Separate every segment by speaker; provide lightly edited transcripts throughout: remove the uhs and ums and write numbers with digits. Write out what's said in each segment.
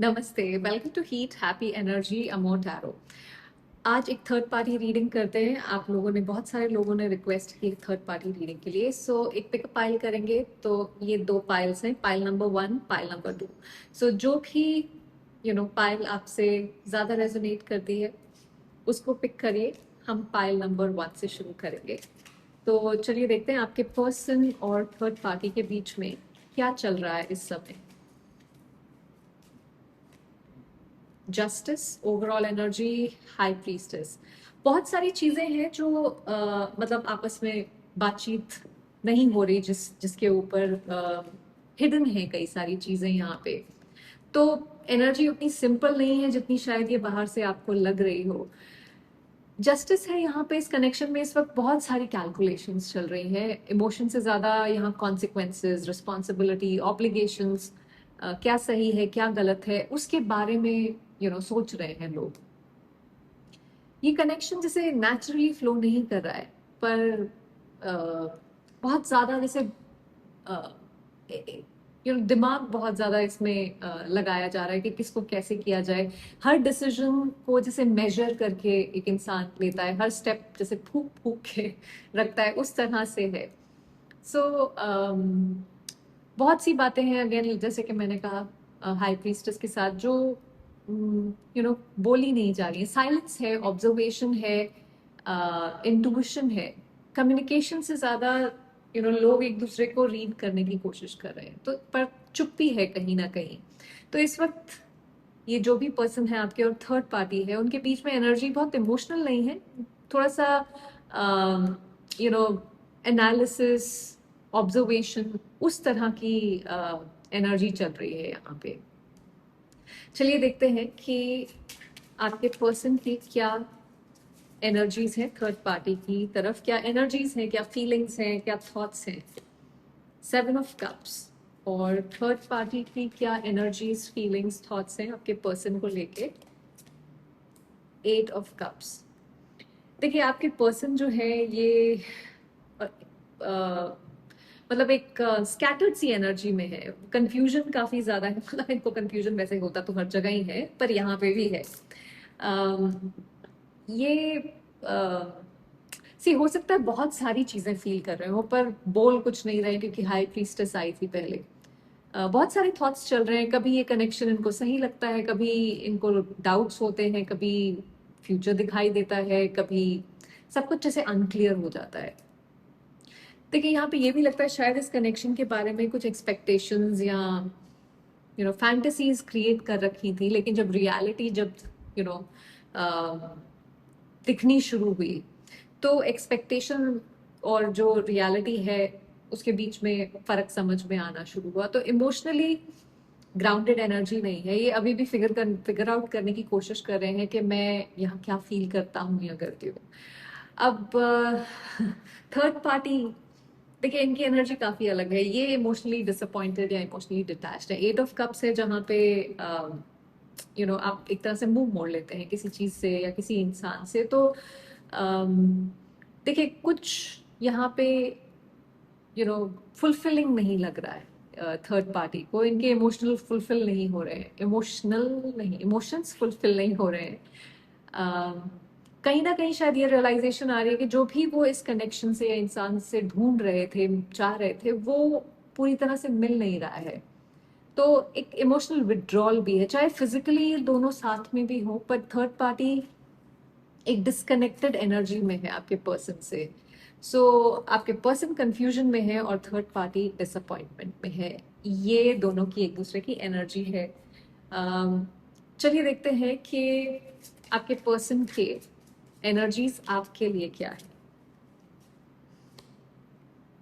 Speaker 1: नमस्ते, welcome to heat happy energy अमो tarot. आज एक थर्ड पार्टी रीडिंग करते हैं। आप लोगों ने बहुत सारे लोगों ने रिक्वेस्ट की थर्ड पार्टी रीडिंग के लिए, सो एक पिकअप पाइल करेंगे। तो ये दो पाइल्स हैं, पाइल नंबर 1, पाइल नंबर 2। सो जो भी पाइल आपसे ज़्यादा रेजोनेट करती है उसको पिक करिए। हम पाइल नंबर 1 से शुरू करेंगे। तो चलिए देखते हैं आपके पर्सन और थर्ड पार्टी के बीच में क्या चल रहा है इस समय। Justice, overall energy, high priestess. बहुत सारी चीजें हैं जो मतलब आपस में बातचीत नहीं हो रही, जिसके ऊपर हिडन है कई सारी चीजें यहाँ पे। तो एनर्जी उतनी सिंपल नहीं है जितनी शायद ये बाहर से आपको लग रही हो। जस्टिस है यहाँ पे। इस कनेक्शन में इस वक्त बहुत सारी कैलकुलेशंस चल रही है। इमोशन से ज्यादा यहाँ कॉन्सिक्वेंसेस, रिस्पॉन्सिबिलिटी, ऑब्लिगेशंस, क्या सही है क्या गलत है उसके बारे में सोच रहे हैं लोग। ये कनेक्शन जैसे नेचुरली फ्लो नहीं कर रहा है, पर बहुत ज्यादा जैसे दिमाग बहुत ज्यादा इसमें लगाया जा रहा है कि किसको कैसे किया जाए। हर डिसीजन को जैसे मेजर करके एक इंसान लेता है, हर स्टेप जैसे फूक फूक के रखता है, उस तरह से है। सो बहुत सी बातें हैं, अगेन जैसे कि मैंने कहा हाई प्रीस्टेस के साथ जो बोली नहीं जा रही है। साइलेंस है, ऑब्जर्वेशन है, इंट्यूशन है। कम्युनिकेशन से ज्यादा लोग एक दूसरे को रीड करने की कोशिश कर रहे हैं, तो पर चुप्पी है कहीं ना कहीं। तो इस वक्त ये जो भी पर्सन है आपके और थर्ड पार्टी है, उनके बीच में एनर्जी बहुत इमोशनल नहीं है। थोड़ा सा यू नो एनालिसिस, ऑब्जर्वेशन, उस तरह की एनर्जी चल रही है यहाँ पे। चलिए देखते हैं कि आपके पर्सन की क्या एनर्जीज हैं, थर्ड पार्टी की तरफ क्या एनर्जीज हैं, क्या फीलिंग्स हैं, क्या थॉट्स हैं। 7 ऑफ कप्स। और थर्ड पार्टी की क्या एनर्जीज, फीलिंग्स, थॉट्स हैं आपके पर्सन को लेके। 8 ऑफ कप्स। देखिए आपके पर्सन जो है ये मतलब एक स्कैटर्ड सी एनर्जी में है। कंफ्यूजन काफी ज्यादा है, मतलब इनको कंफ्यूजन वैसे होता तो हर जगह ही है, पर यहाँ पे भी है। ये सी हो सकता है बहुत सारी चीजें फील कर रहे हो पर बोल कुछ नहीं रहे, क्योंकि हाई प्रीस्टेस आई थी पहले। बहुत सारे थॉट्स चल रहे हैं। कभी ये कनेक्शन इनको सही लगता है, कभी इनको डाउट्स होते हैं, कभी फ्यूचर दिखाई देता है, कभी सब कुछ जैसे अनक्लियर हो जाता है। देखिए यहाँ पे ये भी लगता है शायद इस कनेक्शन के बारे में कुछ एक्सपेक्टेशंस या फैंटेसीज क्रिएट कर रखी थी, लेकिन जब रियलिटी जब यू नो दिखनी शुरू हुई तो एक्सपेक्टेशन और जो रियलिटी है उसके बीच में फर्क समझ में आना शुरू हुआ। तो इमोशनली ग्राउंडेड एनर्जी नहीं है ये। अभी भी फिगर आउट करने की कोशिश कर रहे हैं कि मैं यहाँ क्या फील करता हूँ या करती हूँ। अब थर्ड पार्टी, देखिए इनकी एनर्जी काफी अलग है। ये इमोशनली डिसअपॉइंटेड या इमोशनली डिटैच्ड है। 8 ऑफ कप्स है जहाँ पे आप एक तरह से मुंह मोड़ लेते हैं किसी चीज से या किसी इंसान से। तो देखिए कुछ यहाँ पे फुलफिलिंग नहीं लग रहा है थर्ड पार्टी को। इनके इमोशनल फुलफिल नहीं हो रहे हैं, इमोशनल नहीं, इमोशंस फुलफिल नहीं हो रहे हैं। कहीं ना कहीं शायद ये रियलाइजेशन आ रही है कि जो भी वो इस कनेक्शन से या इंसान से ढूंढ रहे थे, चाह रहे थे, वो पूरी तरह से मिल नहीं रहा है। तो एक इमोशनल विड्रॉल भी है, चाहे फिजिकली दोनों साथ में भी हो, पर थर्ड पार्टी एक डिस्कनेक्टेड एनर्जी में है आपके पर्सन से। सो आपके पर्सन कंफ्यूजन में है और थर्ड पार्टी डिसअपॉइंटमेंट में है। ये दोनों की एक दूसरे की एनर्जी है। चलिए देखते हैं कि आपके पर्सन के एनर्जीज आपके लिए क्या है।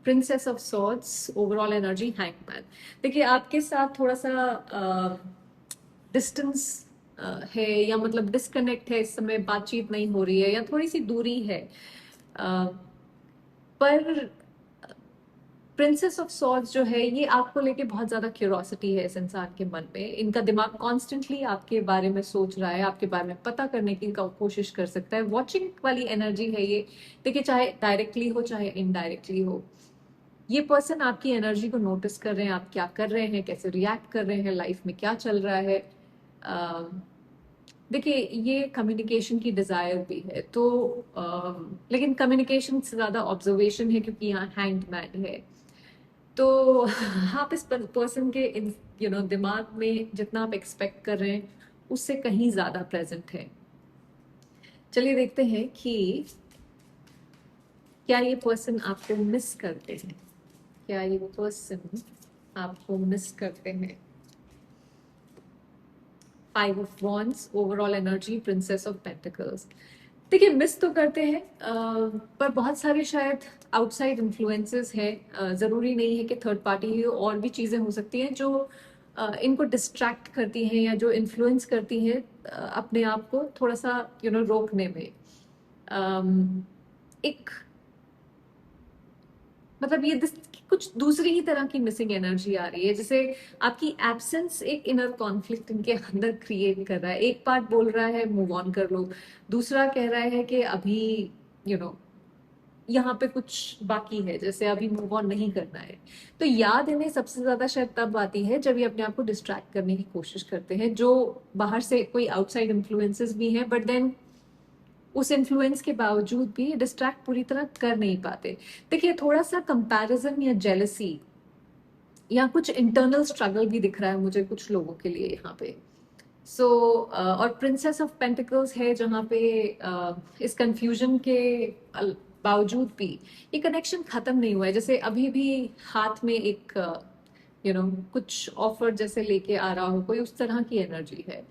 Speaker 1: Princess of swords, overall energy, hangman. देखिए आपके साथ थोड़ा सा डिस्टेंस है, या मतलब डिस्कनेक्ट है, इस समय बातचीत नहीं हो रही है या थोड़ी सी दूरी है। पर प्रिंसेस ऑफ सॉर्ड्स जो है ये आपको लेके बहुत ज्यादा क्यूरोसिटी है इस इंसान के मन में। इनका दिमाग कॉन्स्टेंटली आपके बारे में सोच रहा है, आपके बारे में पता करने की कोशिश कर सकता है। वॉचिंग वाली एनर्जी है ये। देखिए चाहे डायरेक्टली हो चाहे इनडायरेक्टली हो, ये पर्सन आपकी एनर्जी को नोटिस कर रहे हैं, आप क्या कर रहे हैं, कैसे रिएक्ट कर रहे हैं, लाइफ में क्या चल रहा है। देखिए ये कम्युनिकेशन की डिजायर भी है तो लेकिन कम्युनिकेशन से ज्यादा ऑब्जर्वेशन है क्योंकि यहाँ हैंग्ड मैन है। तो आप इस पर्सन के दिमाग में जितना आप एक्सपेक्ट कर रहे हैं उससे कहीं ज्यादा प्रेजेंट है। चलिए देखते हैं कि क्या ये पर्सन आपको मिस करते हैं, क्या ये पर्सन आपको मिस करते हैं। 5 of Wands, overall energy, princess of pentacles. देखिए मिस तो करते हैं पर बहुत सारे शायद आउटसाइड इन्फ्लुएंसेस है। जरूरी नहीं है कि थर्ड पार्टी ही हो, और भी चीजें हो सकती हैं जो इनको डिस्ट्रैक्ट करती हैं या जो इन्फ्लुएंस करती हैं अपने आप को थोड़ा सा रोकने में। एक मतलब ये कुछ दूसरी ही तरह की मिसिंग एनर्जी आ रही है, जैसे आपकी एब्सेंस एक इनर कॉन्फ्लिक्ट इनके अंदर क्रिएट कर रहा है। एक पार्ट बोल रहा है मूव ऑन कर लो, दूसरा कह रहा है कि अभी यू नो यहाँ पे कुछ बाकी है, जैसे अभी मूव ऑन नहीं करना है। तो याद इन्हें सबसे ज्यादा शायद तब आती है जब ये अपने आप को डिस्ट्रैक्ट करने की कोशिश करते हैं, जो बाहर से कोई आउटसाइड इन्फ्लुएंसेस भी हैं, बट देन उस इन्फ्लुएंस के बावजूद भी डिस्ट्रैक्ट पूरी तरह कर नहीं पाते। देखिए थोड़ा सा कंपैरिजन या जेलसी या कुछ इंटरनल स्ट्रगल भी दिख रहा है मुझे कुछ लोगों के लिए यहाँ पे। सो और प्रिंसेस ऑफ पेंटिकल्स है जहाँ पे इस कंफ्यूजन के बावजूद भी ये कनेक्शन खत्म नहीं हुआ है, जैसे अभी भी हाथ में एक कुछ ऑफर जैसे लेके आ रहा हो कोई, उस तरह की एनर्जी है।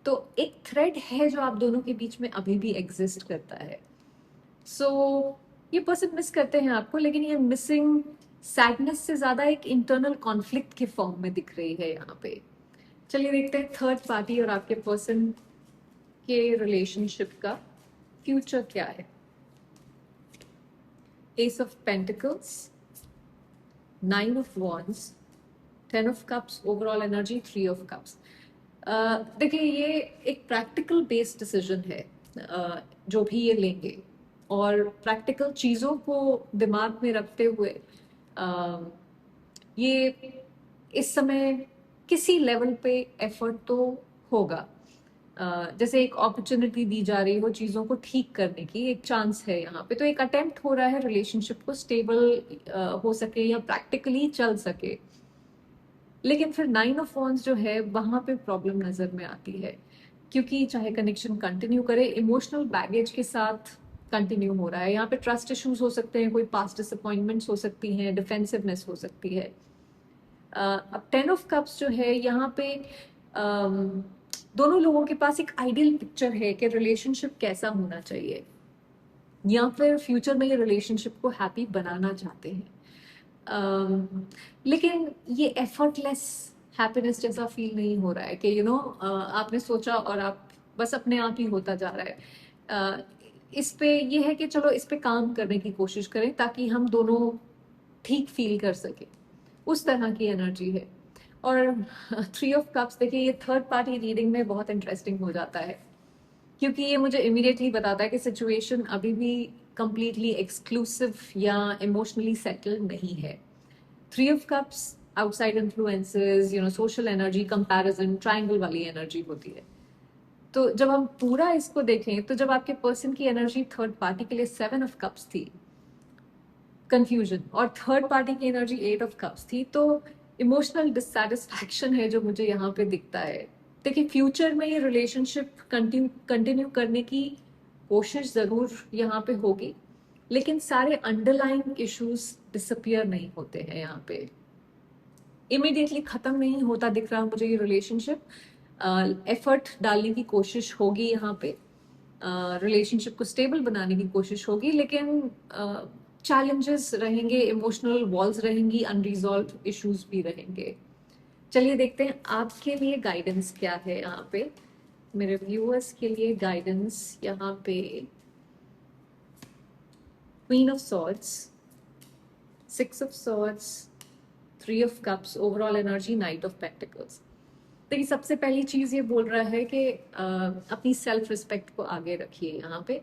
Speaker 1: तो एक थ्रेड है जो आप दोनों के बीच में अभी भी एग्जिस्ट करता है। सो ये पर्सन मिस करते हैं आपको, लेकिन ये मिसिंग सैडनेस से ज्यादा एक इंटरनल कॉन्फ्लिक्ट के फॉर्म में दिख रही है यहाँ पे। चलिए देखते हैं थर्ड पार्टी और आपके पर्सन के रिलेशनशिप का फ्यूचर क्या है। S of pentacles, 9 of Wands, 10 of Cups, overall energy 3 of Cups। देखिए ये एक प्रैक्टिकल बेस्ड डिसीजन है जो भी ये लेंगे, और प्रैक्टिकल चीज़ों को दिमाग में रखते हुए ये इस समय किसी लेवल पे एफर्ट तो होगा। जैसे एक अपॉर्चुनिटी दी जा रही हो चीज़ों को ठीक करने की, एक चांस है यहाँ पे, तो एक अटेम्प्ट हो रहा है रिलेशनशिप को स्टेबल हो सके या प्रैक्टिकली चल सके। लेकिन फिर 9 of Wands जो है वहां पे प्रॉब्लम नजर में आती है, क्योंकि चाहे कनेक्शन कंटिन्यू करे इमोशनल बैगेज के साथ कंटिन्यू हो रहा है। यहाँ पे ट्रस्ट इश्यूज हो सकते हैं, कोई पास्ट डिसअपॉइंटमेंट्स हो सकती हैं, डिफेंसिवनेस हो सकती है। अब 10 of Cups जो है यहाँ पे दोनों लोगों के पास एक आइडियल पिक्चर है कि रिलेशनशिप कैसा होना चाहिए, या फिर फ्यूचर में ये रिलेशनशिप को हैप्पी बनाना चाहते हैं। लेकिन ये एफर्टलेस हैप्पीनेस जैसा फील नहीं हो रहा है कि आपने सोचा और आप बस अपने आप ही होता जा रहा है। इस पे ये है कि चलो इस पे काम करने की कोशिश करें ताकि हम दोनों ठीक फील कर सके, उस तरह की एनर्जी है। और 3 of Cups देखिए ये थर्ड पार्टी रीडिंग में बहुत इंटरेस्टिंग हो जाता है, क्योंकि ये मुझे इमीडिएटली बताता है कि सिचुएशन अभी भी कंप्लीटली एक्सक्लूसिव या इमोशनली सेटल्ड नहीं है। 3 of Cups outside influences, social energy, comparison, triangle वाली एनर्जी होती है। तो जब हम पूरा इसको देखें तो जब आपके पर्सन की एनर्जी थर्ड पार्टी के लिए 7 of Cups थी, कंफ्यूजन, और थर्ड पार्टी की एनर्जी 8 of Cups थी, तो इमोशनल डिससेटिस्फैक्शन है जो मुझे यहाँ पे दिखता है। देखिए फ्यूचर में ये रिलेशनशिप कंटिन्यू करने की कोशिश जरूर यहाँ पे होगी, लेकिन सारे अंडरलाइंग इश्यूज डिसअपियर नहीं होते हैं यहाँ पे, इमीडिएटली खत्म नहीं होता दिख रहा मुझे ये रिलेशनशिप। एफर्ट डालने की कोशिश होगी यहाँ पे, रिलेशनशिप को स्टेबल बनाने की कोशिश होगी, लेकिन चैलेंजेस रहेंगे, इमोशनल वॉल्स रहेंगी, अनरिजॉल्व इश्यूज भी रहेंगे। चलिए देखते हैं आपके लिए गाइडेंस क्या है यहाँ पे, मेरे व्यूअर्स के लिए गाइडेंस यहाँ पे। Queen of swords, 6 of Swords, 3 of Cups, overall energy, night of pentacles. देखिए सबसे पहली चीज ये बोल रहा है कि अपनी सेल्फ रिस्पेक्ट को आगे रखिए यहाँ पे।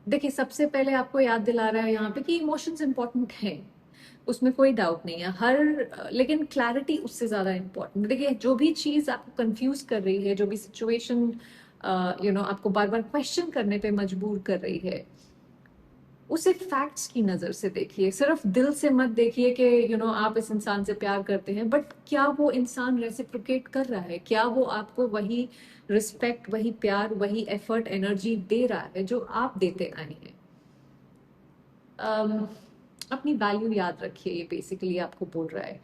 Speaker 1: देखिए सबसे पहले आपको याद दिला रहा है यहाँ पे कि इमोशंस इंपॉर्टेंट हैं, उसमें कोई डाउट नहीं है। लेकिन क्लैरिटी उससे ज्यादा इम्पोर्टेंट। देखिए, जो भी चीज आपको कंफ्यूज कर रही है, जो भी सिचुएशन आपको बार बार क्वेश्चन करने पे मजबूर कर रही है, उसे फैक्ट्स की नजर से देखिए। सिर्फ दिल से मत देखिए कि आप इस इंसान से प्यार करते हैं, बट क्या वो इंसान रेसिप्रोकेट कर रहा है? क्या वो आपको वही रिस्पेक्ट, वही प्यार, वही एफर्ट, एनर्जी दे रहा है जो आप देते आए हैं? अम, अपनी वैल्यू याद रखिए, ये बेसिकली आपको बोल रहा है।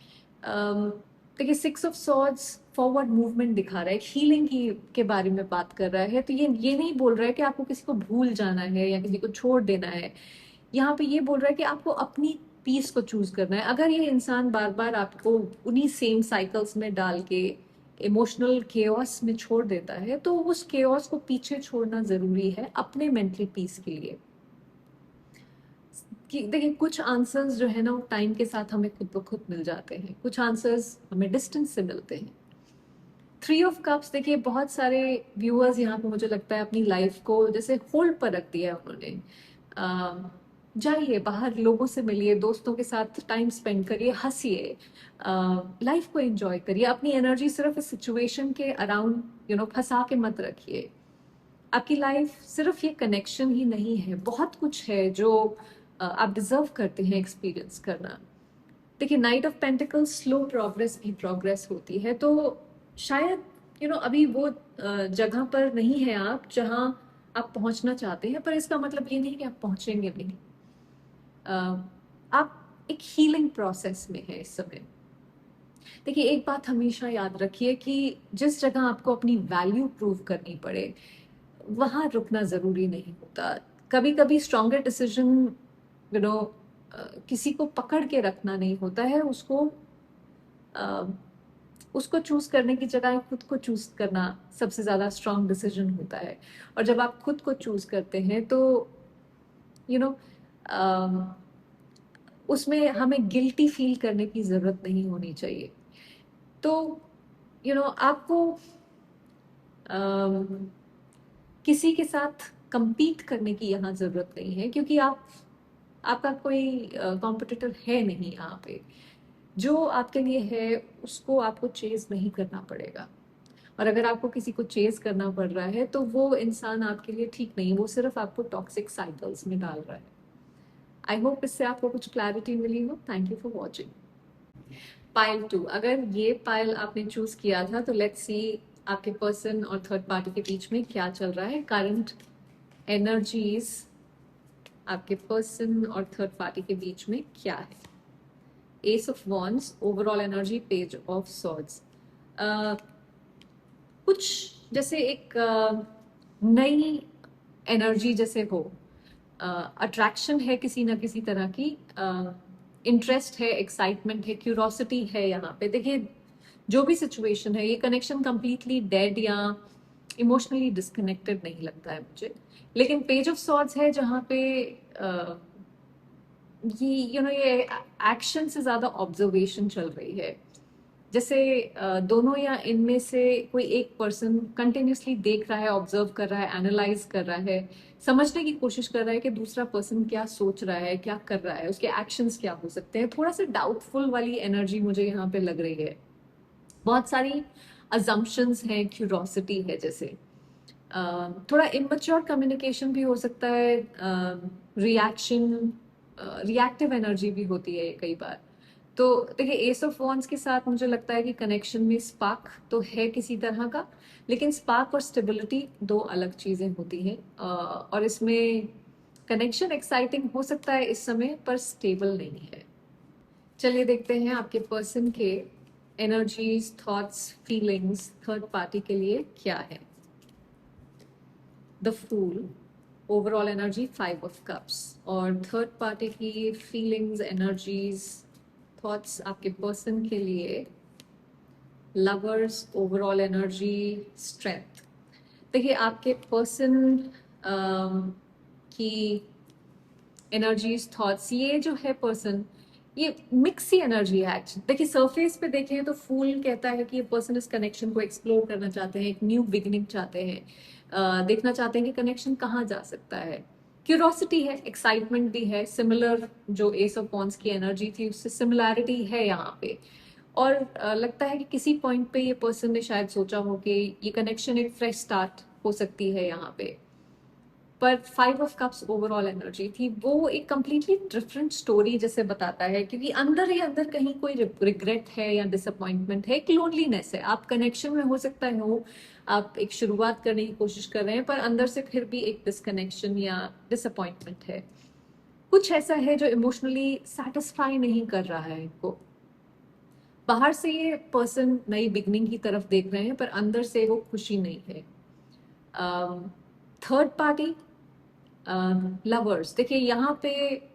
Speaker 1: देखिए, 6 ऑफ सॉर्ड्स फॉरवर्ड मूवमेंट दिखा रहा है, हीलिंग की के बारे में बात कर रहा है। तो ये नहीं बोल रहा है कि आपको किसी को भूल जाना है या किसी को छोड़ देना है। यहाँ पे ये बोल रहा है कि आपको अपनी पीस को चूज करना है। अगर ये इंसान बार बार आपको उन्हीं सेम साइकिल्स में डाल के इमोशनल केओस में छोड़ देता है, तो उस केओस को पीछे छोड़ना जरूरी है अपने मेंटल पीस के लिए। कि देखिए, कुछ आंसर्स जो है ना, वो टाइम के साथ हमें खुद ब खुद मिल जाते हैं, कुछ आंसर्स हमें डिस्टेंस से मिलते हैं। 3 ऑफ कप्स, देखिए बहुत सारे व्यूअर्स यहाँ पे मुझे लगता है अपनी लाइफ को जैसे होल्ड पर रख दिया है उन्होंने। जाइए बाहर, लोगों से मिलिए, दोस्तों के साथ टाइम स्पेंड करिए, हंसिए, लाइफ को एंजॉय करिए। अपनी एनर्जी सिर्फ इस सिचुएशन के अराउंड फंसा के मत रखिए। आपकी लाइफ सिर्फ ये कनेक्शन ही नहीं है, बहुत कुछ है जो आप डिजर्व करते हैं एक्सपीरियंस करना। देखिए, night of pentacles slow progress भी प्रोग्रेस होती है। तो शायद अभी वो जगह पर नहीं है आप जहां आप पहुंचना चाहते हैं, पर इसका मतलब ये नहीं कि आप पहुंचेंगे नहीं। आप एक हीलिंग प्रोसेस में है इस समय। देखिए, एक बात हमेशा याद रखिए कि जिस जगह आपको अपनी वैल्यू प्रूव करनी पड़े, वहां रुकना जरूरी नहीं होता। कभी कभी स्ट्रॉन्गर डिसीजन यू नो किसी को पकड़ के रखना नहीं होता है, उसको चूज करने की जगह खुद को चूज करना सबसे ज्यादा स्ट्रॉन्ग डिसीजन होता है। और जब आप खुद को चूज करते हैं तो यू नो उसमें हमें गिल्टी फील करने की जरूरत नहीं होनी चाहिए। तो आपको अम, किसी के साथ compete करने की यहाँ जरूरत नहीं है, क्योंकि आपका कोई कॉम्पिटिटर है नहीं यहाँ पे। जो आपके लिए है उसको आपको चेज नहीं करना पड़ेगा। और अगर आपको किसी को चेज करना पड़ रहा है तो वो इंसान आपके लिए ठीक नहीं, वो सिर्फ आपको टॉक्सिक साइकिल्स में डाल रहा है। आई होप इससे आपको कुछ क्लैरिटी मिली हो। Thank you for watching. Pile 2, अगर ये पाइल आपने चूज किया था तो लेट्स सी आपके पर्सन और थर्ड पार्टी के बीच में क्या चल रहा है, करंट एनर्जीज आपके पर्सन और थर्ड पार्टी के बीच में क्या है। S of wands, overall energy, page of swords. कुछ जैसे एक नई एनर्जी जैसे हो, अट्रैक्शन है किसी ना किसी तरह की, इंटरेस्ट है, एक्साइटमेंट है, क्यूरोसिटी है यहाँ पे। देखिए, जो भी सिचुएशन है, ये कनेक्शन कंप्लीटली डेड या इमोशनली डिस्कनेक्टेड नहीं लगता है मुझे। लेकिन पेज ऑफ सॉर्ड्स है जहाँ पे ये एक्शन से ज्यादा ऑब्जर्वेशन चल रही है। जैसे दोनों या इनमें से कोई एक पर्सन कंटिन्यूसली देख रहा है, ऑब्जर्व कर रहा है, एनालाइज कर रहा है, समझने की कोशिश कर रहा है कि दूसरा पर्सन क्या सोच रहा है, क्या कर रहा है, उसके एक्शंस क्या हो सकते हैं। थोड़ा सा डाउटफुल वाली एनर्जी मुझे यहाँ पे लग रही है। बहुत सारी अजम्पशंस हैं, क्यूरोसिटी है, जैसे थोड़ा इमैच्योर कम्युनिकेशन भी हो सकता है, रिएक्टिव एनर्जी भी होती है कई बार। तो देखिए, एस ऑफ वॉन्ड्स के साथ मुझे लगता है कि कनेक्शन में स्पार्क तो है किसी तरह का, लेकिन स्पार्क और स्टेबिलिटी दो अलग चीजें होती हैं। और इसमें कनेक्शन एक्साइटिंग हो सकता है इस समय, पर स्टेबल नहीं है। चलिए देखते हैं आपके पर्सन के energies, thoughts, feelings third party के लिए क्या है। The fool, overall energy 5 of cups, और थर्ड पार्टी की फीलिंग्स, एनर्जीज, थॉट्स आपके पर्सन के लिए। Lovers, overall energy, strength. देखिए, आपके पर्सन की एनर्जीज, थॉट्स, ये जो है पर्सन, ये मिक्स ही एनर्जी है एक्चुअली। देखिए, सरफेस पे देखें तो फूल कहता है कि ये पर्सन इस कनेक्शन को एक्सप्लोर करना चाहते हैं, एक न्यू बिगिनिंग चाहते हैं, देखना चाहते हैं कि कनेक्शन कहाँ जा सकता है। क्यूरोसिटी है, एक्साइटमेंट भी है, सिमिलर जो एस ऑफ वॉन्ड्स की एनर्जी थी उससे सिमिलैरिटी है यहाँ पे। और लगता है कि किसी पॉइंट पे ये पर्सन ने शायद सोचा हो कि ये कनेक्शन एक फ्रेश स्टार्ट हो सकती है यहाँ पे। पर 5 ऑफ कप्स ओवरऑल एनर्जी थी, वो एक कंप्लीटली डिफरेंट स्टोरी जैसे बताता है, क्योंकि अंदर ही अंदर कहीं कोई रिग्रेट है या डिसअपॉइंटमेंट है, एक लोनलीनेस है। आप कनेक्शन में हो सकता है हो, आप एक शुरुआत करने की कोशिश कर रहे हैं, पर अंदर से फिर भी एक डिसकनेक्शन या डिसअपॉइंटमेंट है। कुछ ऐसा है जो इमोशनली सेटिस्फाई नहीं कर रहा है इनको। बाहर से ये पर्सन नई बिगनिंग की तरफ देख रहे हैं, पर अंदर से वो खुशी नहीं है। थर्ड पार्टी, लवर्स, देखिए यहाँ पे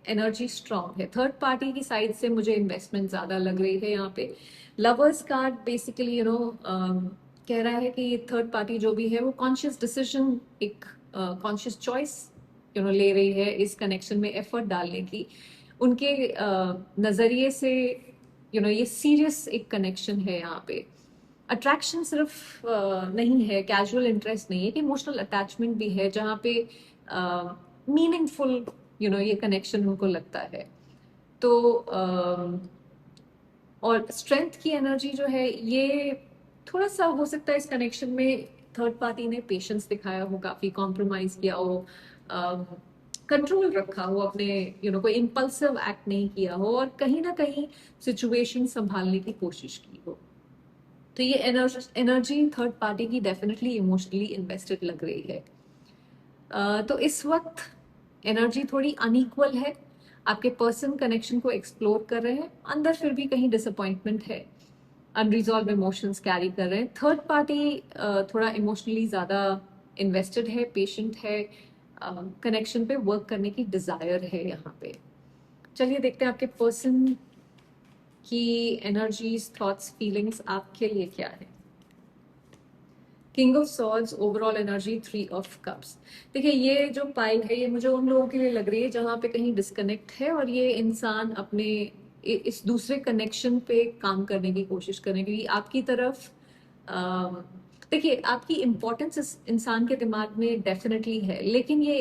Speaker 1: एनर्जी स्ट्रांग है। थर्ड पार्टी की साइड से मुझे इन्वेस्टमेंट ज्यादा लग रही है यहाँ पे। लवर्स कार्ड बेसिकली कह रहा है कि ये थर्ड पार्टी जो भी है वो कॉन्शियस डिसीजन, एक कॉन्शियस चॉइस ले रही है इस कनेक्शन में एफर्ट डालने की। उनके नजरिए से ये सीरियस एक कनेक्शन है यहाँ पे। अट्रैक्शन सिर्फ नहीं है, कैजुअल इंटरेस्ट नहीं है, कि इमोशनल अटैचमेंट भी है जहाँ पे मीनिंगफुल ये कनेक्शन उनको लगता है। तो और स्ट्रेंथ की एनर्जी जो है ये थोड़ा सा हो सकता है इस कनेक्शन में थर्ड पार्टी ने पेशेंस दिखाया हो, काफी कॉम्प्रोमाइज किया हो, कंट्रोल रखा हो अपने, कोई इम्पल्सिव एक्ट नहीं किया हो, और कहीं ना कहीं सिचुएशन संभालने की कोशिश की हो। तो ये एनर्जी थर्ड पार्टी की डेफिनेटली इमोशनली इन्वेस्टेड लग रही है। तो इस वक्त एनर्जी थोड़ी अनइक्वल है। आपके पर्सन कनेक्शन को एक्सप्लोर कर रहे हैं, अंदर फिर भी कहीं डिसअपॉइंटमेंट है, अनरिजॉल्व इमोशंस कैरी कर रहे हैं। थर्ड पार्टी थोड़ा इमोशनली ज़्यादा इन्वेस्टेड है, पेशेंट है, कनेक्शन पे वर्क करने की डिज़ायर है यहाँ पे। चलिए देखते हैं आपके पर्सन की एनर्जीज, थॉट्स, फीलिंग्स आपके लिए क्या है। King of swords, overall energy 3 of cups. देखिए ये जो पाइल है ये मुझे उन लोगों के लिए लग रही है जहाँ पे कहीं डिस्कनेक्ट है, और ये इंसान अपने इस दूसरे कनेक्शन पे काम करने की कोशिश करें, क्योंकि आपकी तरफ देखिए आपकी इम्पोर्टेंस इस इंसान के दिमाग में डेफिनेटली है, लेकिन ये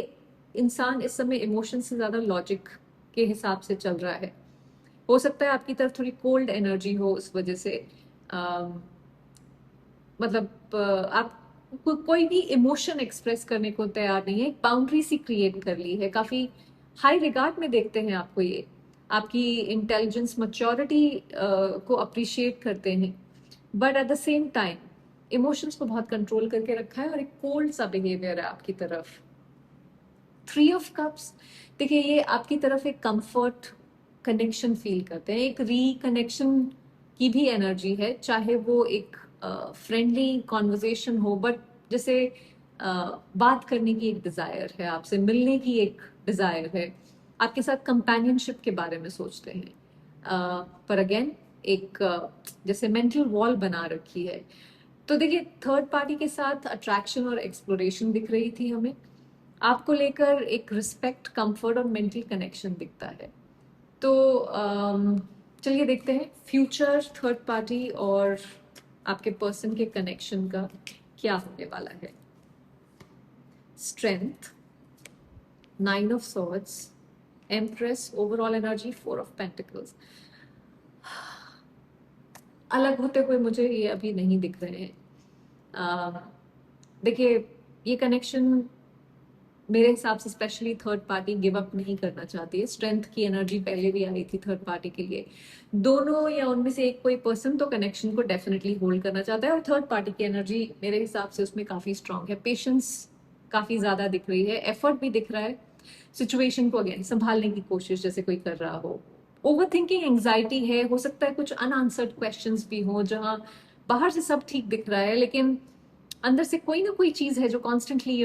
Speaker 1: इंसान इस समय इमोशन से ज्यादा लॉजिक के हिसाब से चल रहा है। हो सकता है आपकी तरफ थोड़ी कोल्ड एनर्जी हो, उस वजह से मतलब आप कोई भी इमोशन एक्सप्रेस करने को तैयार नहीं है, एक बाउंड्री सी क्रिएट कर ली है। काफी हाई रिगार्ड में देखते हैं आपको, ये आपकी इंटेलिजेंस, मैच्योरिटी को अप्रिशिएट करते हैं, but at the same time emotions को बहुत कंट्रोल करके रखा है, और एक कोल्ड सा बिहेवियर है आपकी तरफ। 3 ऑफ कप्स, देखिए ये आपकी तरफ एक कंफर्ट कनेक्शन फील करते हैं, एक रिकनेक्शन की भी एनर्जी है, चाहे वो एक फ्रेंडली कॉन्वर्जेशन हो, बट जैसे बात करने की एक डिजायर है, आपसे मिलने की एक डिजायर है, आपके साथ कंपेनियनशिप के बारे में सोचते हैं। पर अगेन एक जैसे मेंटल वॉल बना रखी है। तो देखिए थर्ड पार्टी के साथ अट्रैक्शन और एक्सप्लोरेशन दिख रही थी हमें, आपको लेकर एक रिस्पेक्ट, कंफर्ट और मेंटल कनेक्शन दिखता है। तो चलिए देखते हैं फ्यूचर थर्ड पार्टी और आपके पर्सन के कनेक्शन का क्या होने वाला है। Strength, 9 of swords, empress, overall energy 4 of pentacles. अलग होते हुए मुझे ये अभी नहीं दिख रहे हैं। देखिए ये कनेक्शन मेरे हिसाब से specially third party give up नहीं करना चाहती है। स्ट्रेंथ की एनर्जी पहले भी आई थी थर्ड पार्टी के लिए, दोनों या उनमें से एक कोई पर्सन तो कनेक्शन को डेफिनेटली होल्ड करना चाहता है, और थर्ड पार्टी की एनर्जी मेरे हिसाब से उसमें काफी स्ट्रांग है, पेशेंस काफी ज्यादा दिख रही है, एफर्ट भी दिख रहा है, सिचुएशन को अगेन संभालने की कोशिश जैसे कोई कर रहा हो। ओवर थिंकिंग, एंग्जाइटी है, हो सकता है कुछ अनआंसर्ड क्वेश्चंस भी हो, जहां बाहर से सब ठीक दिख रहा है लेकिन अंदर से कोई ना कोई चीज है जो कॉन्स्टेंटली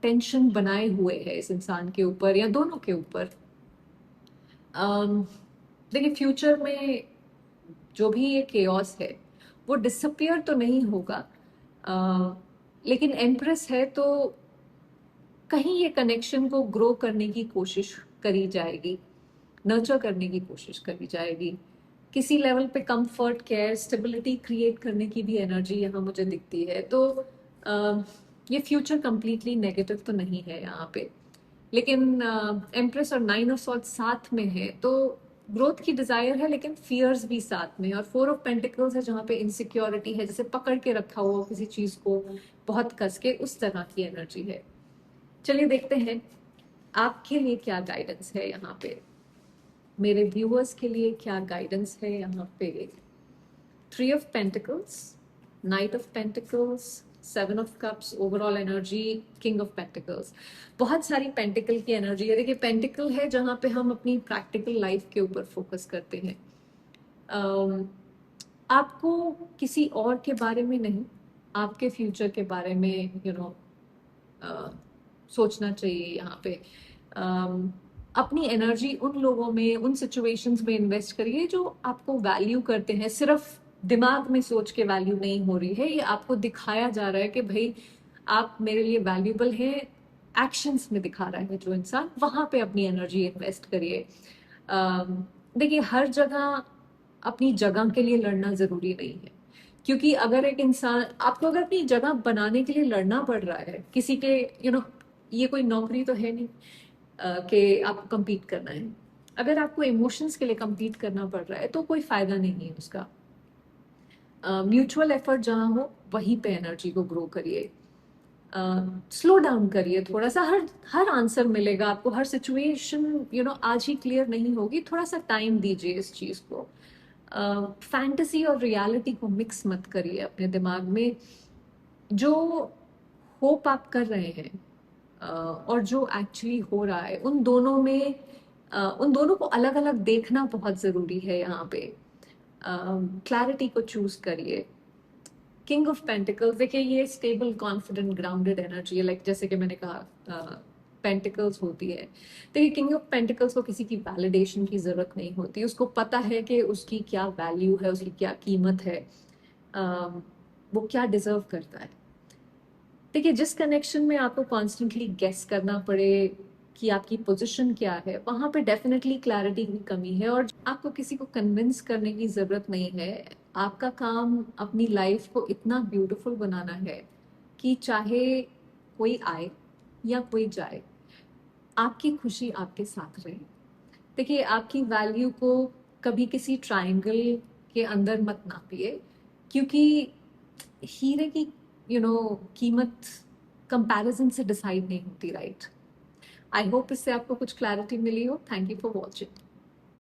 Speaker 1: टेंशन बनाए हुए है इस इंसान के ऊपर या दोनों के ऊपर। देखिए फ्यूचर में जो भी ये केओस है वो डिसअपियर तो नहीं होगा, लेकिन एम्प्रेस है तो कहीं ये कनेक्शन को ग्रो करने की कोशिश करी जाएगी, नर्चर करने की कोशिश करी जाएगी, किसी लेवल पे कंफर्ट, केयर, स्टेबिलिटी क्रिएट करने की भी एनर्जी यहाँ मुझे दिखती है। तो ये फ्यूचर कंप्लीटली नेगेटिव तो नहीं है यहाँ पे, लेकिन एम्प्रेस और 9 ऑफ सॉर्ड्स साथ में है, तो ग्रोथ की डिजायर है लेकिन फियर्स भी साथ में है। और 4 ऑफ पेंटिकल्स है जहाँ पे इनसिक्योरिटी है, जैसे पकड़ के रखा हुआ किसी चीज को बहुत कस के, उस तरह की एनर्जी है। चलिए देखते हैं आपके लिए क्या गाइडेंस है यहाँ पे, मेरे व्यूअर्स के लिए क्या गाइडेंस है यहाँ पे। 3 of pentacles, night of pentacles, 7 of cups, overall energy, king of pentacles. बहुत सारी पेंटिकल की एनर्जी है। देखिए पेंटिकल है जहाँ पे हम अपनी प्रैक्टिकल लाइफ के ऊपर फोकस करते हैं। आपको किसी और के बारे में नहीं, आपके फ्यूचर के बारे में सोचना चाहिए यहाँ पे। अपनी एनर्जी उन लोगों में, उन सिचुएशंस में इन्वेस्ट करिए जो आपको वैल्यू करते हैं। सिर्फ दिमाग में सोच के वैल्यू नहीं हो रही है, ये आपको दिखाया जा रहा है कि भाई आप मेरे लिए वैल्यूबल है, एक्शंस में दिखा रहा है जो इंसान, वहां पे अपनी एनर्जी इन्वेस्ट करिए। देखिए हर जगह अपनी जगह के लिए लड़ना जरूरी नहीं है, क्योंकि अगर एक इंसान आपको अगर अपनी जगह बनाने के लिए लड़ना पड़ रहा है किसी के ये कोई नौकरी तो है नहीं कि आपको compete करना है। अगर आपको इमोशंस के लिए compete करना पड़ रहा है तो कोई फायदा नहीं है उसका। म्यूचुअल एफर्ट जहाँ हो वहीं पे एनर्जी को ग्रो करिए। स्लो डाउन करिए थोड़ा सा, हर हर आंसर मिलेगा आपको, हर सिचुएशन आज ही क्लियर नहीं होगी, थोड़ा सा टाइम दीजिए इस चीज को। फैंटेसी और रियलिटी को मिक्स मत करिए अपने दिमाग में। जो होप आप कर रहे हैं और जो एक्चुअली हो रहा है, उन दोनों को अलग अलग देखना बहुत जरूरी है यहाँ पे। क्लैरिटी को चूज करिए। किंग ऑफ पेंटिकल्स, देखिए ये स्टेबल, कॉन्फिडेंट, ग्राउंडेड एनर्जी है। लाइक जैसे कि मैंने कहा पेंटिकल्स होती है, देखिए किंग ऑफ पेंटिकल्स को किसी की वैलिडेशन की जरूरत नहीं होती, उसको पता है कि उसकी क्या वैल्यू है, उसकी क्या कीमत है, वो क्या डिजर्व करता है। देखिए जिस कनेक्शन में आपको कॉन्स्टेंटली गेस करना पड़े कि आपकी पोजीशन क्या है, वहां पे डेफिनेटली क्लैरिटी की कमी है और आपको किसी को कन्विंस करने की जरूरत नहीं है। आपका काम अपनी लाइफ को इतना ब्यूटीफुल बनाना है कि चाहे कोई आए या कोई जाए, आपकी खुशी आपके साथ रहे। देखिए आपकी वैल्यू को कभी किसी ट्रायंगल के अंदर मत नापिए, क्योंकि हीरे की कीमत कंपैरिजन से डिसाइड नहीं होती, राइट। आई होप इससे आपको कुछ क्लैरिटी मिली हो। Thank you for watching.